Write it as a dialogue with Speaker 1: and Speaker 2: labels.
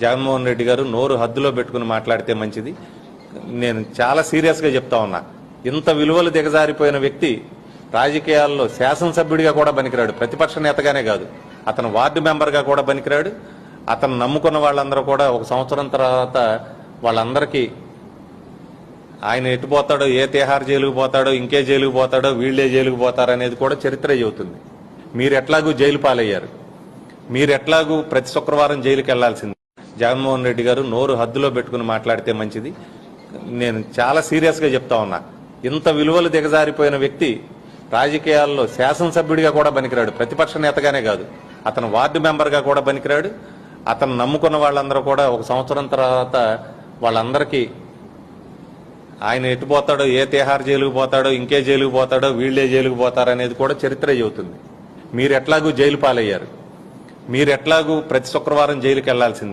Speaker 1: జగన్మోహన్ రెడ్డి గారు నోరు హద్దులో పెట్టుకుని మాట్లాడితే మంచిది. నేను చాలా సీరియస్గా చెప్తా ఉన్నా. ఇంత విలువలు దిగజారిపోయిన వ్యక్తి రాజకీయాల్లో శాసనసభ్యుడిగా కూడా పనికిరాడు, ప్రతిపక్ష నేతగానే కాదు, అతను వార్డు మెంబర్గా కూడా పనికిరాడు. అతను నమ్ముకున్న వాళ్ళందరూ కూడా ఒక సంవత్సరం తర్వాత వాళ్ళందరికీ ఆయన ఎట్టుపోతాడో, ఏ తిహార్ జైలుకు పోతాడో, ఇంకే జైలుకు పోతాడో, వీళ్లే జైలుకు పోతారో అనేది కూడా చరిత్ర చెబుతుంది. మీరు ఎట్లాగూ జైలు పాలయ్యారు, మీరు ఎట్లాగూ ప్రతి శుక్రవారం జైలుకి వెళ్లాల్సింది. జగన్మోహన్ రెడ్డి గారు నోరు హద్దులో పెట్టుకుని మాట్లాడితే మంచిది. నేను చాలా సీరియస్గా చెప్తా ఉన్నా. ఇంత విలువలు దిగజారిపోయిన వ్యక్తి రాజకీయాల్లో శాసనసభ్యుడిగా కూడా పనికిరాడు, ప్రతిపక్ష నేతగానే కాదు, అతను వార్డు మెంబర్గా కూడా పనికిరాడు. అతను నమ్ముకున్న వాళ్ళందరూ కూడా ఒక సంవత్సరం తర్వాత వాళ్ళందరికీ ఆయన ఎట్టుపోతాడో, ఏ తిహార్ జైలుకు పోతాడో, ఇంకే జైలుకు పోతాడో, వీళ్లే జైలుకు పోతారో అనేది కూడా చరిత్ర చెబుతుంది. మీరు ఎట్లాగూ జైలు పాలయ్యారు, మీరు ఎట్లాగూ ప్రతి శుక్రవారం జైలుకి వెళ్లాల్సింది.